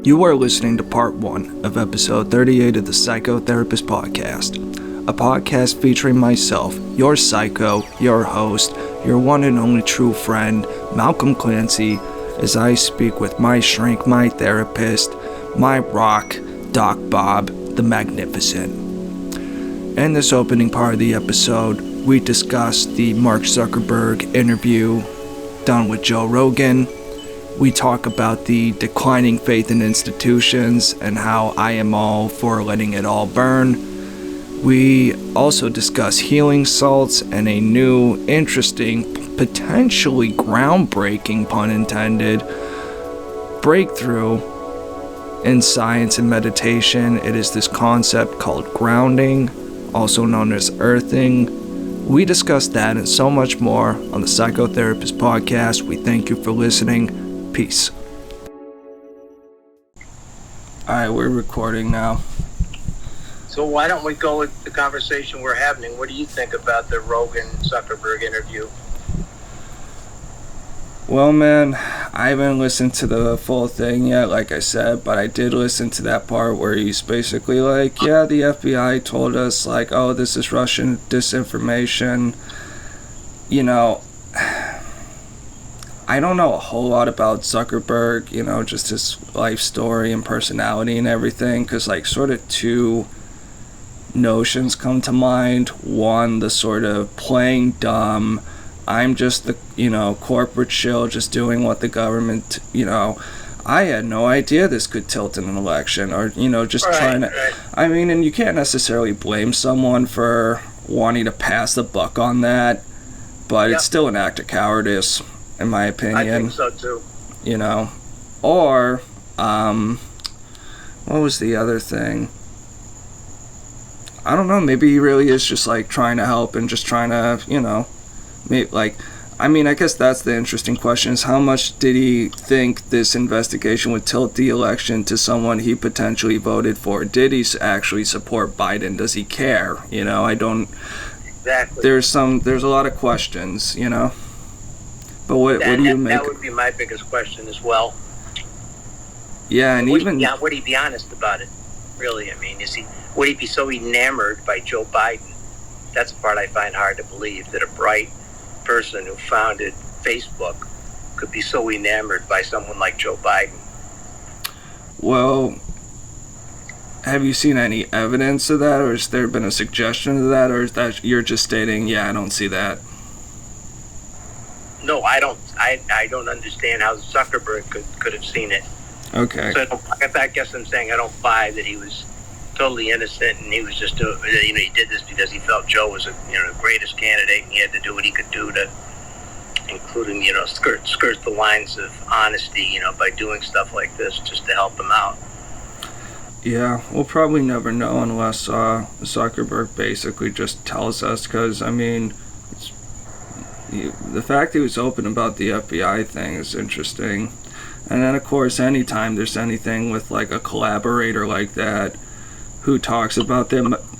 You are listening to part 1 of episode 38 of the Psychotherapist Podcast, a podcast featuring myself, your psycho, your host, your one and only true friend, Malcolm Clancy, as I speak with my shrink, my therapist, my rock, Doc Bob, the Magnificent. In this opening part of the episode, we discuss the Mark Zuckerberg interview done with Joe Rogan. We talk about the declining faith in institutions and how I am all for letting it all burn. We also discuss healing salts and a new, interesting, potentially groundbreaking, pun intended, breakthrough in science and meditation. It is this concept called grounding, also known as earthing. We discuss that and so much more on the Psychotherapist Podcast. We thank you for listening. Peace. Alright, we're recording now. So why don't we go with the conversation we're having? What do you think about the Rogan Zuckerberg interview? Well, man, I haven't listened to the full thing yet, like I said, but I did listen to that part where he's basically like, yeah, the FBI told us, like, oh, this is Russian disinformation. You know, I don't know a whole lot about Zuckerberg, you know, just his life story and personality and everything, because, like, sort of two notions come to mind. One, the sort of playing dumb, I'm just the, you know, corporate shill, just doing what the government, you know, I had no idea this could tilt in an election, or, you know, just trying to, I mean, and you can't necessarily blame someone for wanting to pass the buck on that, but it's still an act of cowardice, in my opinion. I think so too. You know, or, what was the other thing? I don't know, maybe he really is just, like, trying to help and just trying to, you know, like, I mean, I guess that's the interesting question, is how much did he think this investigation would tilt the election to someone he potentially voted for? Did he actually support Biden? Does he care? You know, I don't... Exactly. There's a lot of questions, you know? But what do you make? That would be my biggest question as well. Yeah, and would he be honest about it? Really, I mean, would he be so enamored by Joe Biden? That's the part I find hard to believe, that a bright person who founded Facebook could be so enamored by someone like Joe Biden. Well, have you seen any evidence of that, or has there been a suggestion of that, or is that you're just stating, yeah, I don't see that? No, I don't. I don't understand how Zuckerberg could have seen it. Okay. So I guess I'm saying I don't buy that he was totally innocent and he was just he did this because he felt Joe was the greatest candidate and he had to do what he could do to, including skirt the lines of honesty, by doing stuff like this just to help him out. Yeah, we'll probably never know unless Zuckerberg basically just tells us, because, I mean, the fact he was open about the FBI thing is interesting. And then, of course, anytime there's anything with, like, a collaborator like that who talks about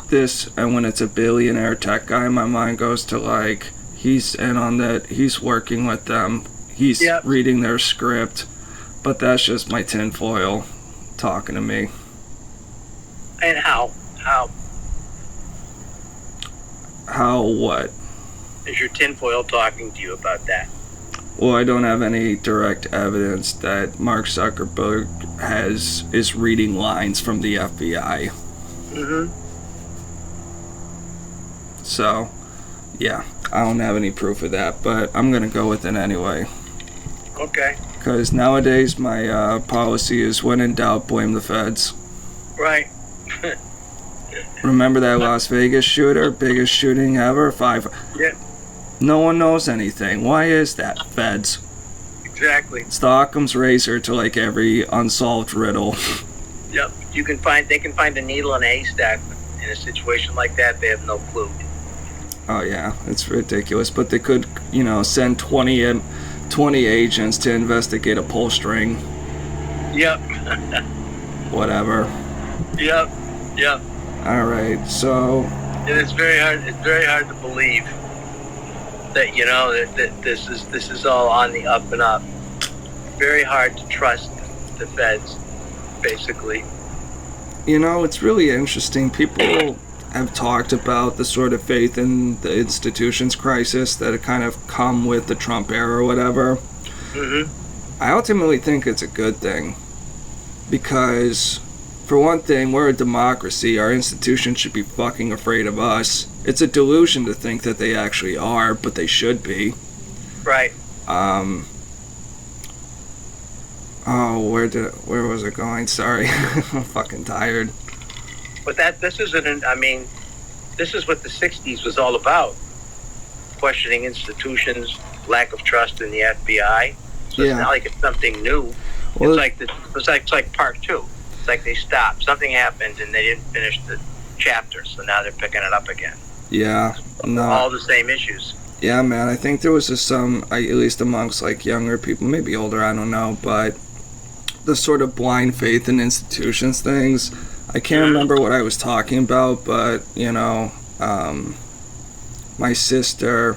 this, and when it's a billionaire tech guy, my mind goes to, like, he's in on that, he's working with them, he's reading their script, but that's just my tinfoil talking to me. And how? How what? Is your tinfoil talking to you about that? Well, I don't have any direct evidence that Mark Zuckerberg is reading lines from the FBI. Mm-hmm. So, yeah, I don't have any proof of that, but I'm going to go with it anyway. Okay. Because nowadays my policy is, when in doubt, blame the feds. Right. Remember that Las Vegas shooter? Biggest shooting ever? 5. Yeah. No one knows anything. Why is that? Feds. Exactly. It's the Occam's razor to, like, every unsolved riddle. Yep. They can find a needle in a haystack. In a situation like that, they have no clue. Oh yeah, it's ridiculous. But they could, send 20 agents to investigate a pull string. Yep. Whatever. Yep. All right, so. It's very hard to believe that that this is all on the up and up. Very hard to trust the feds. basically. You know, it's really interesting. People have talked about the sort of faith in the institutions crisis that had kind of come with the Trump era or whatever. Mm-hmm. I ultimately think it's a good thing because, for one thing, we're a democracy. Our institutions should be fucking afraid of us. It's a delusion to think that they actually are, but they should be. Right. Oh, where was it going? Sorry. I'm fucking tired. But this is what the 60s was all about. Questioning institutions, lack of trust in the FBI. So It's not like it's something new. Well, it's like part 2. It's like they stopped. Something happened and they didn't finish the chapter, so now they're picking it up again. Yeah. No. All the same issues. Yeah, man. I think there was just at least amongst like younger people, maybe older, I don't know, but the sort of blind faith in institutions things. I can't remember what I was talking about, but, you know, my sister,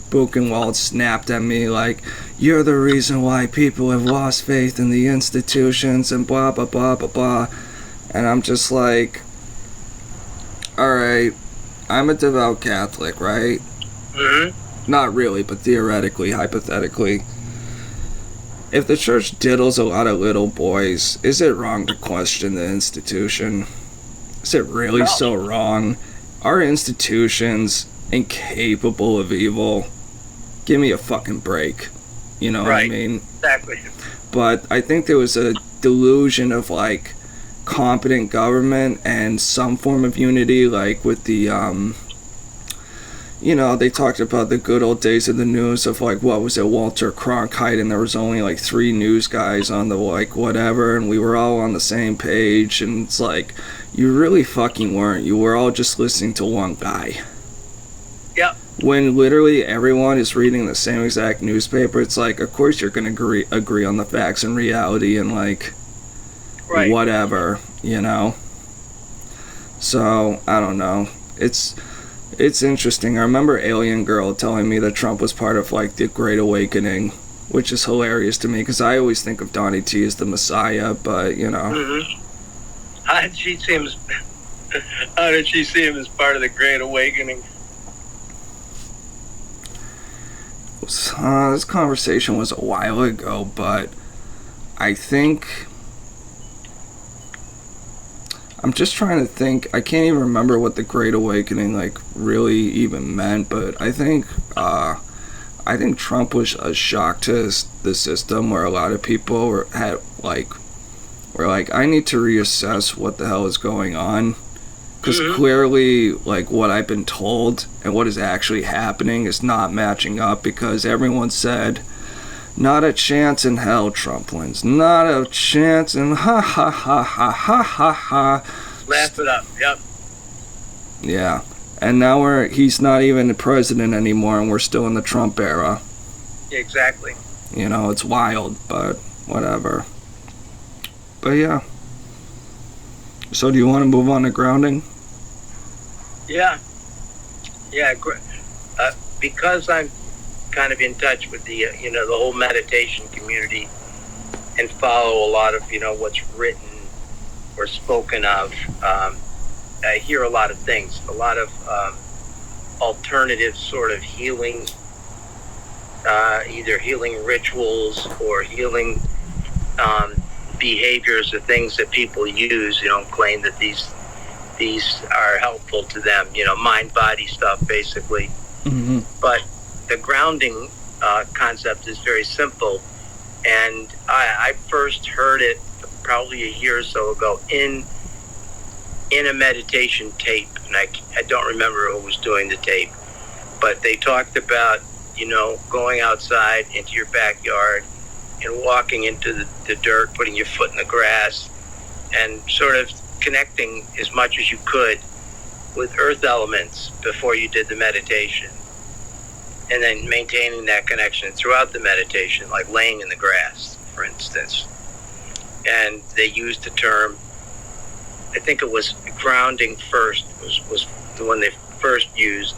Buchenwald, snapped at me like, you're the reason why people have lost faith in the institutions and blah, blah, blah, blah, blah. And I'm just like, alright, I'm a devout Catholic, right? Mm-hmm. Not really, but theoretically, hypothetically. If the church diddles a lot of little boys, is it wrong to question the institution? Is it really so wrong? Are institutions incapable of evil? Give me a fucking break. You know what I mean? Exactly. But I think there was a delusion of like competent government and some form of unity, like with the you know, they talked about the good old days of the news of like, what was it, Walter Cronkite, and there was only like 3 news guys on the like whatever, and we were all on the same page, and it's like, you really fucking weren't. You were all just listening to one guy. Yep. When literally everyone is reading the same exact newspaper, it's like, of course you're going to agree on the facts and reality and like, whatever, you know? So, I don't know. It's interesting. I remember Alien Girl telling me that Trump was part of like the Great Awakening, which is hilarious to me because I always think of Donnie T as the Messiah, but you know. Mm-hmm. How did she see him as part of the Great Awakening? This conversation was a while ago, but I think I'm just trying to think. I can't even remember what the Great Awakening like really even meant, but I think Trump was a shock to the system where a lot of people were like, I need to reassess what the hell is going on, because clearly like what I've been told and what is actually happening is not matching up, because everyone said, not a chance in hell Trump wins. Not a chance in ha ha ha ha ha ha ha. Laugh it up, yep. Yeah. And now he's not even the president anymore, and we're still in the Trump era. Exactly. You know, it's wild, but whatever. But yeah. So do you want to move on to grounding? Yeah. Yeah, because I'm kind of in touch with the the whole meditation community and follow a lot of what's written or spoken of. I hear a lot of things, a lot of alternative sort of healing, either healing rituals or healing behaviors or things that people use, claim that these are helpful to them, mind body stuff basically. Mm-hmm. But the grounding concept is very simple, and I first heard it probably a year or so ago in a meditation tape, and I don't remember who was doing the tape, but they talked about going outside into your backyard and walking into the dirt, putting your foot in the grass, and sort of connecting as much as you could with earth elements before you did the meditation. And then maintaining that connection throughout the meditation, like laying in the grass, for instance. And they used the term, I think it was grounding first, was the one they first used.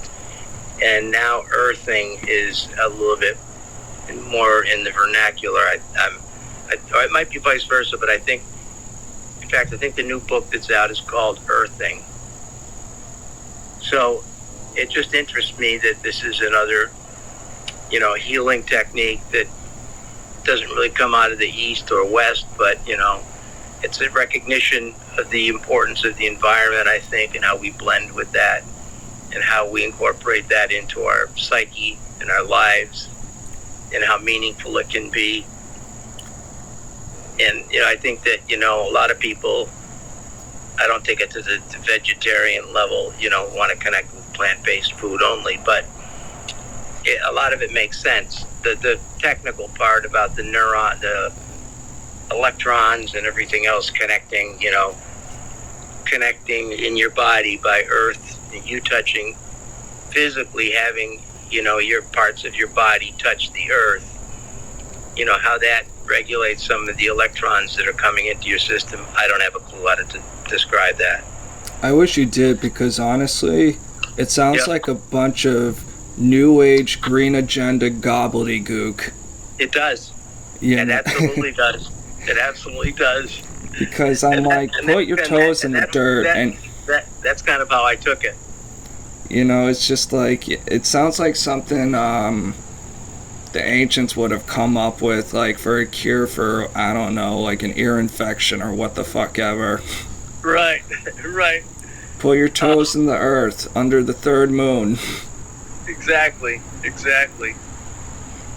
And now earthing is a little bit more in the vernacular. Or it might be vice versa, but I think In fact, I think the new book that's out is called Earthing. So it just interests me that this is another, healing technique that doesn't really come out of the East or West, but, it's a recognition of the importance of the environment, I think, and how we blend with that and how we incorporate that into our psyche and our lives and how meaningful it can be. And, I think that, a lot of people, I don't take it to the vegetarian level, want to connect with plant-based food only, but a lot of it makes sense. The technical part about the neuron, the electrons and everything else connecting in your body by earth, and you touching, physically having, your parts of your body touch the earth, how that regulates some of the electrons that are coming into your system. I don't have a clue how to describe that. I wish you did, because honestly, it sounds like a bunch of New Age green agenda gobbledygook. It does. Yeah, it absolutely does. It absolutely does. Because I'm put your toes in the dirt, and that's kind of how I took it. It's just like, it sounds like something the ancients would have come up with, like, for a cure for, I don't know, like an ear infection or what the fuck ever. Right, right. Put your toes in the earth under the third moon. Exactly.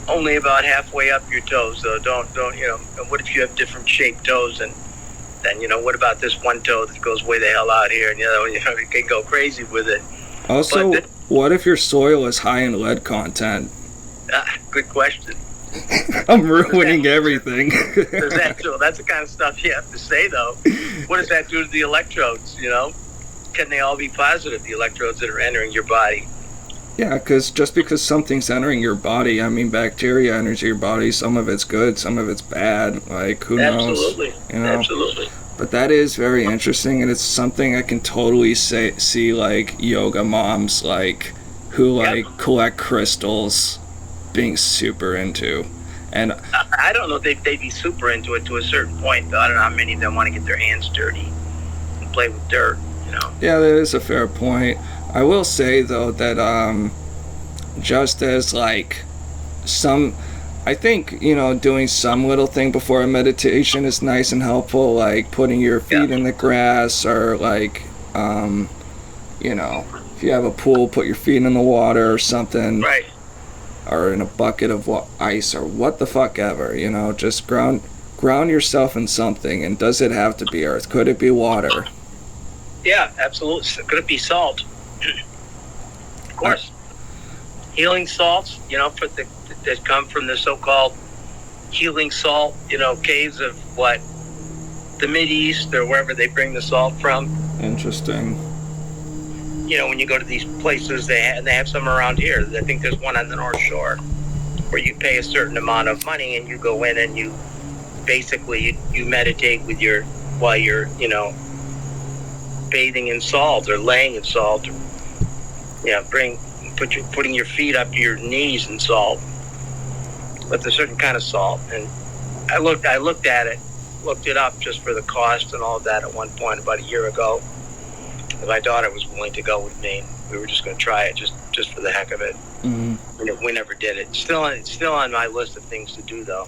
Only about halfway up your toes, though. Don't. What if you have different shaped toes, and then what about this one toe that goes way the hell out here, and you can go crazy with it. Also, what if your soil is high in lead content? Good question. I'm ruining everything. That's the kind of stuff you have to say, though. What does that do to the electrodes? Can they all be positive? The electrodes that are entering your body. Yeah, because something's entering your body, I mean, bacteria enters your body. Some of it's good, some of it's bad. Like, who knows? Absolutely. Absolutely. But that is very interesting, and it's something I can totally see, like, yoga moms, like, who, like, collect crystals, being super into. And I don't know if they'd be super into it to a certain point, though. I don't know how many of them want to get their hands dirty and play with dirt, Yeah, that is a fair point. I will say, though, that just as, like, I think, doing some little thing before a meditation is nice and helpful, like putting your feet in the grass, or, like, if you have a pool, put your feet in the water or something. Right. Or in a bucket of ice or what the fuck ever, just ground yourself in something. And does it have to be earth? Could it be water? Yeah, absolutely. Could it be salt? Of course. Healing salts, that come from the so-called healing salt, caves of the Mideast or wherever they bring the salt from. Interesting. When you go to these places, they have some around here. I think there's one on the North Shore where you pay a certain amount of money and you go in and you basically you meditate with while you're bathing in salt or laying in salt. Putting your feet up to your knees in salt with a certain kind of salt. And I looked at it, looked it up just for the cost and all of that at one point about a year ago. My daughter was willing to go with me. We were just going to try it just for the heck of it. Mm-hmm. We never did it. It's still on my list of things to do, though.